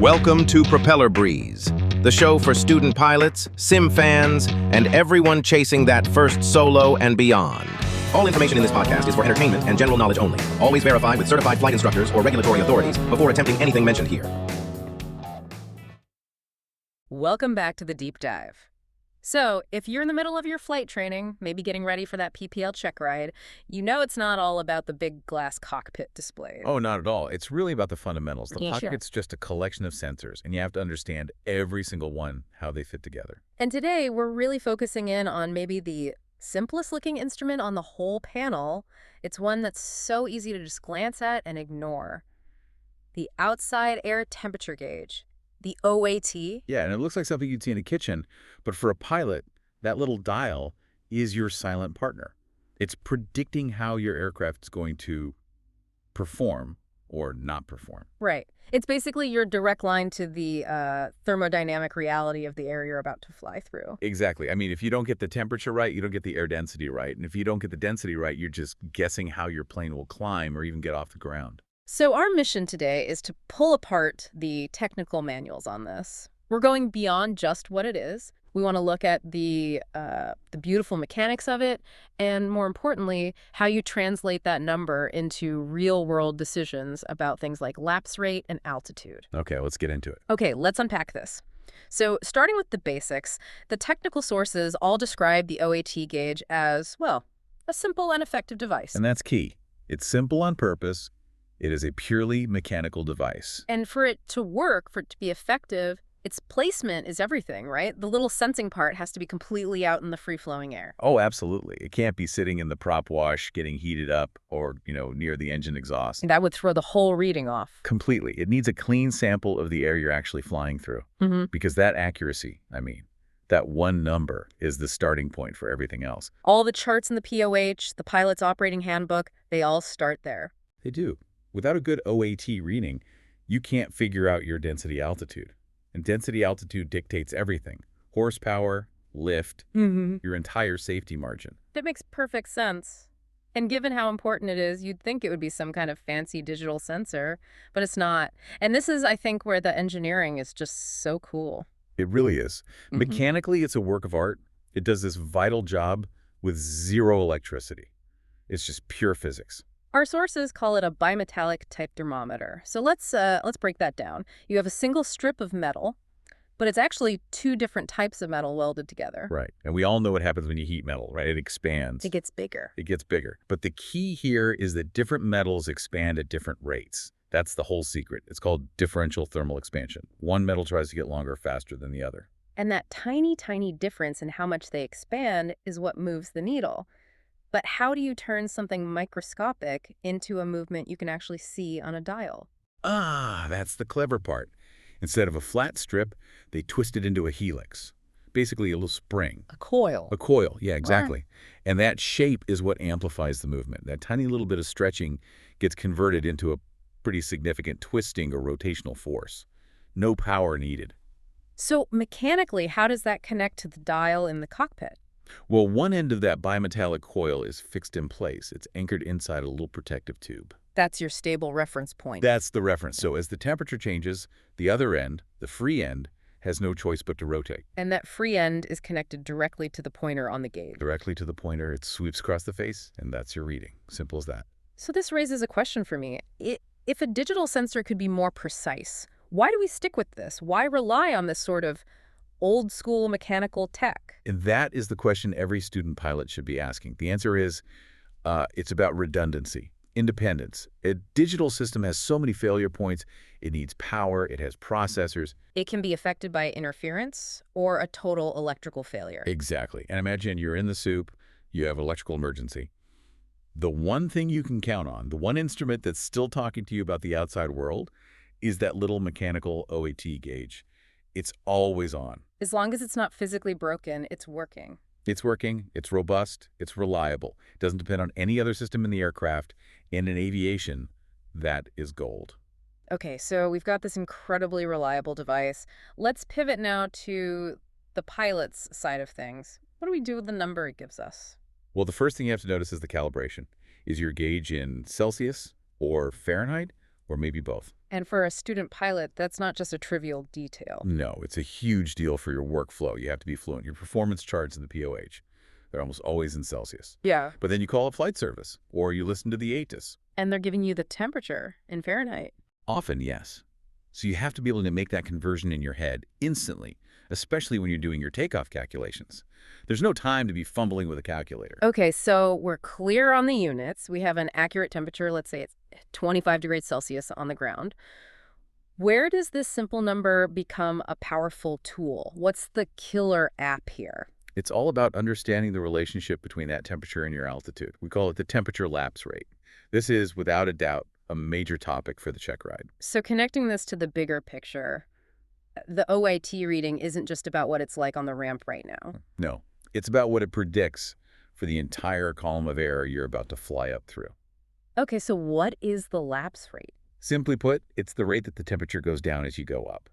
Welcome to Propeller Breeze, the show for student pilots, sim fans, and everyone chasing that first solo and beyond. All information in this podcast is for entertainment and general knowledge only. Always verify with certified flight instructors or regulatory authorities before attempting anything mentioned here. Welcome back to the deep dive. So, if you're in the middle of your flight training, maybe getting ready for that PPL check ride, you know it's not all about the big glass cockpit displays. Oh, not at all. It's really about the fundamentals. The Yeah, sure. cockpit's just a collection of sensors, and you have to understand every single one, how they fit together. And today, we're really focusing in on maybe the simplest looking instrument on the whole panel. It's one that's so easy to just glance at and ignore. The outside air temperature gauge. The OAT. Yeah, and it looks like something you'd see in a kitchen, but for a pilot, that little dial is your silent partner. It's predicting how your aircraft is going to perform or not perform. Right. It's basically your direct line to the thermodynamic reality of the air you're about to fly through. Exactly. I mean, if you don't get the temperature right, you don't get the air density right. And if you don't get the density right, you're just guessing how your plane will climb or even get off the ground. So our mission today is to pull apart the technical manuals on this. We're going beyond just what it is. We want to look at the beautiful mechanics of it, and more importantly, how you translate that number into real-world decisions about things like lapse rate and altitude. Okay, let's get into it. Okay, let's unpack this. So starting with the basics, the technical sources all describe the OAT gauge as, well, a simple and effective device. And that's key. It's simple on purpose. It is a purely mechanical device. And for it to work, for it to be effective, its placement is everything, right? The little sensing part has to be completely out in the free-flowing air. Oh, absolutely. It can't be sitting in the prop wash getting heated up or, near the engine exhaust. And that would throw the whole reading off. Completely. It needs a clean sample of the air you're actually flying through. Because that accuracy, that one number is the starting point for everything else. All the charts in the POH, the pilot's operating handbook, they all start there. They do. Without a good OAT reading, you can't figure out your density altitude. And density altitude dictates everything. Horsepower, lift, your entire safety margin. That makes perfect sense. And given how important it is, you'd think it would be some kind of fancy digital sensor, but it's not. And this is, I think, where the engineering is just so cool. It really is. Mechanically, it's a work of art. It does this vital job with zero electricity. It's just pure physics. Our sources call it a bimetallic type thermometer. So let's break that down. You have a single strip of metal, but it's actually two different types of metal welded together. Right. And we all know what happens when you heat metal, right? It expands. It gets bigger. It gets bigger. But the key here is that different metals expand at different rates. That's the whole secret. It's called differential thermal expansion. One metal tries to get longer faster than the other. And that tiny, tiny difference in how much they expand is what moves the needle. But how do you turn something microscopic into a movement you can actually see on a dial? That's the clever part. Instead of a flat strip, they twist it into a helix. Basically a little spring. A coil. A coil, yeah, exactly. And that shape is what amplifies the movement. That tiny little bit of stretching gets converted into a pretty significant twisting or rotational force. No power needed. So mechanically, how does that connect to the dial in the cockpit? Well, one end of that bimetallic coil is fixed in place. It's anchored inside a little protective tube. That's your stable reference point. That's the reference. So as the temperature changes, the other end, the free end, has no choice but to rotate. And that free end is connected directly to the pointer on the gauge. Directly to the pointer, it sweeps across the face, and that's your reading. Simple as that. So this raises a question for me. If a digital sensor could be more precise, why do we stick with this? Why rely on this sort of old school mechanical tech? And that is the question every student pilot should be asking. The answer is it's about redundancy, independence. A digital system has so many failure points. It needs power. It has processors. It can be affected by interference or a total electrical failure. Exactly. And imagine you're in the soup. You have an electrical emergency. The one thing you can count on, the one instrument that's still talking to you about the outside world, is that little mechanical OAT gauge. It's always on. As long as it's not physically broken, it's working. It's working, it's robust, it's reliable. It doesn't depend on any other system in the aircraft. And in aviation, that is gold. Okay, so we've got this incredibly reliable device. Let's pivot now to the pilot's side of things. What do we do with the number it gives us? Well, the first thing you have to notice is the calibration. Is your gauge in Celsius or Fahrenheit, or maybe both? And for a student pilot, that's not just a trivial detail. No, it's a huge deal for your workflow. You have to be fluent. Your performance charts in the POH, they're almost always in Celsius. Yeah. But then you call a flight service, or you listen to the ATIS. And they're giving you the temperature in Fahrenheit. Often, yes. So you have to be able to make that conversion in your head instantly, especially when you're doing your takeoff calculations. There's no time to be fumbling with a calculator. Okay, so we're clear on the units. We have an accurate temperature, let's say it's 25 degrees Celsius on the ground. Where does this simple number become a powerful tool? What's the killer app here? It's all about understanding the relationship between that temperature and your altitude. We call it the temperature lapse rate. This is, without a doubt, a major topic for the check ride. So connecting this to the bigger picture, the OAT reading isn't just about what it's like on the ramp right now. No, it's about what it predicts for the entire column of air you're about to fly up through. Okay, so what is the lapse rate? Simply put, it's the rate that the temperature goes down as you go up.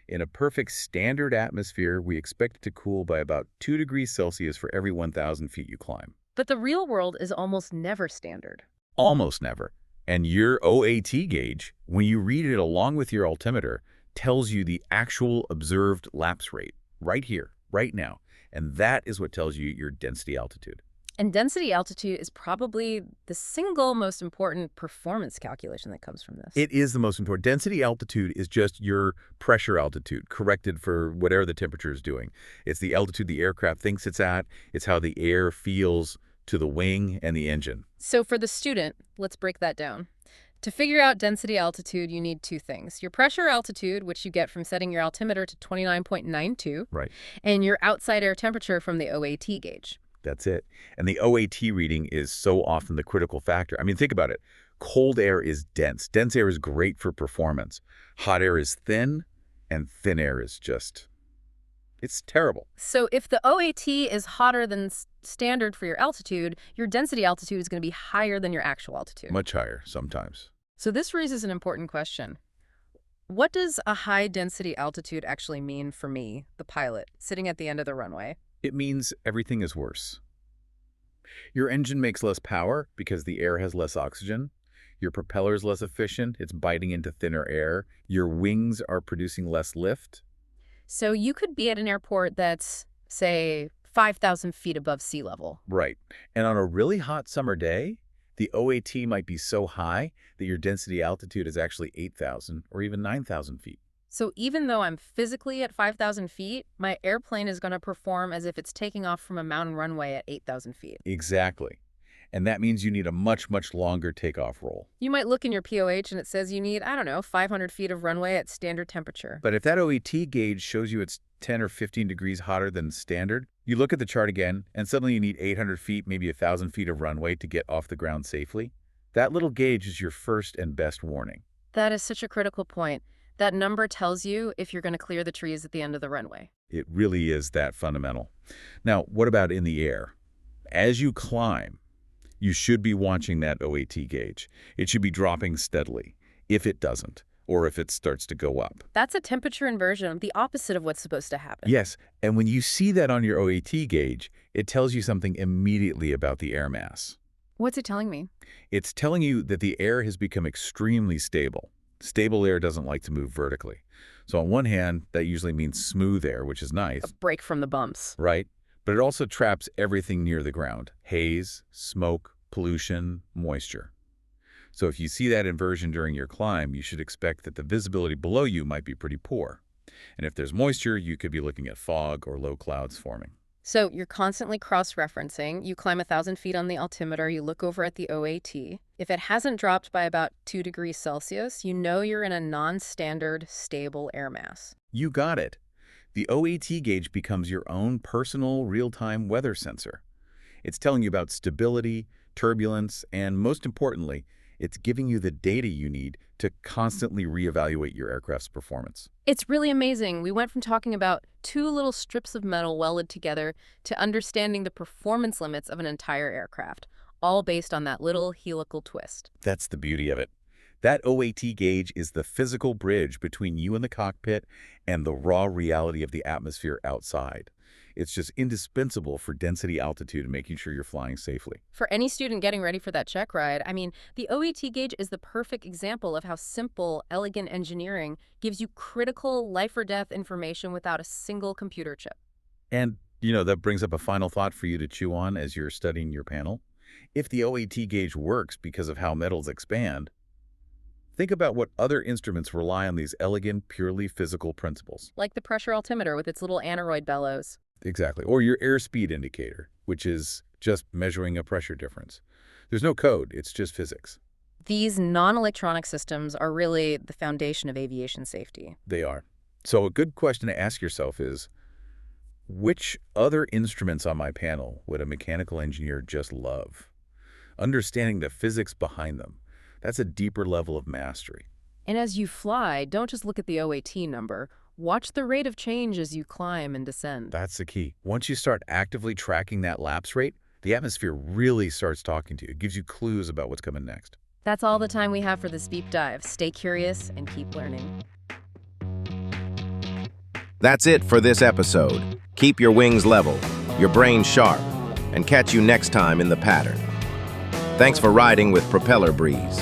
In a perfect standard atmosphere, we expect it to cool by about 2 degrees Celsius for every 1,000 feet you climb. But the real world is almost never standard. Almost never. And your OAT gauge, when you read it along with your altimeter, tells you the actual observed lapse rate right here, right now. And that is what tells you your density altitude. And density altitude is probably the single most important performance calculation that comes from this. It is the most important. Density altitude is just your pressure altitude corrected for whatever the temperature is doing. It's the altitude the aircraft thinks it's at. It's how the air feels to the wing and the engine. So for the student, let's break that down. To figure out density altitude, you need two things. Your pressure altitude, which you get from setting your altimeter to 29.92. Right. And your outside air temperature from the OAT gauge. That's it. And the OAT reading is so often the critical factor. I mean, think about it. Cold air is dense. Dense air is great for performance. Hot air is thin, and thin air is just, it's terrible. So if the OAT is hotter than standard for your altitude, your density altitude is going to be higher than your actual altitude. Much higher sometimes. So this raises an important question. What does a high density altitude actually mean for me, the pilot, sitting at the end of the runway? It means everything is worse. Your engine makes less power because the air has less oxygen. Your propeller is less efficient. It's biting into thinner air. Your wings are producing less lift. So you could be at an airport that's, say, 5,000 feet above sea level. Right. And on a really hot summer day, the OAT might be so high that your density altitude is actually 8,000 or even 9,000 feet. So even though I'm physically at 5,000 feet, my airplane is going to perform as if it's taking off from a mountain runway at 8,000 feet. Exactly. And that means you need a much, much longer takeoff roll. You might look in your POH and it says you need, I don't know, 500 feet of runway at standard temperature. But if that OAT gauge shows you it's 10 or 15 degrees hotter than standard, you look at the chart again, and suddenly you need 800 feet, maybe 1,000 feet of runway to get off the ground safely. That little gauge is your first and best warning. That is such a critical point. That number tells you if you're going to clear the trees at the end of the runway. It really is that fundamental. Now, what about in the air? As you climb, you should be watching that OAT gauge. It should be dropping steadily. If it doesn't, or if it starts to go up. That's a temperature inversion, the opposite of what's supposed to happen. Yes, and when you see that on your OAT gauge, it tells you something immediately about the air mass. What's it telling me? It's telling you that the air has become extremely stable. Stable air doesn't like to move vertically. So on one hand, that usually means smooth air, which is nice. A break from the bumps. Right? But it also traps everything near the ground. Haze, smoke, pollution, moisture. So if you see that inversion during your climb, you should expect that the visibility below you might be pretty poor. And if there's moisture, you could be looking at fog or low clouds forming. So you're constantly cross-referencing. You climb 1,000 feet on the altimeter, you look over at the OAT. If it hasn't dropped by about 2 degrees Celsius, you know you're in a non-standard, stable air mass. You got it. The OAT gauge becomes your own personal real-time weather sensor. It's telling you about stability, turbulence, and most importantly, it's giving you the data you need to constantly reevaluate your aircraft's performance. It's really amazing. We went from talking about 2 little strips of metal welded together to understanding the performance limits of an entire aircraft, all based on that little helical twist. That's the beauty of it. That OAT gauge is the physical bridge between you and the cockpit and the raw reality of the atmosphere outside. It's just indispensable for density, altitude, and making sure you're flying safely. For any student getting ready for that check ride, I mean, the OAT gauge is the perfect example of how simple, elegant engineering gives you critical life or death information without a single computer chip. And, that brings up a final thought for you to chew on as you're studying your panel. If the OAT gauge works because of how metals expand, think about what other instruments rely on these elegant, purely physical principles. Like the pressure altimeter with its little aneroid bellows. Exactly. Or your airspeed indicator, which is just measuring a pressure difference. There's no code, it's just physics. These non-electronic systems are really the foundation of aviation safety. They are. So a good question to ask yourself is, which other instruments on my panel would a mechanical engineer just love? Understanding the physics behind them, that's a deeper level of mastery. And as you fly, don't just look at the OAT number. Watch the rate of change as you climb and descend. That's the key. Once you start actively tracking that lapse rate, the atmosphere really starts talking to you. It gives you clues about what's coming next. That's all the time we have for this deep dive. Stay curious and keep learning. That's it for this episode. Keep your wings level, your brain sharp, and catch you next time in the pattern. Thanks for riding with Propeller Breeze.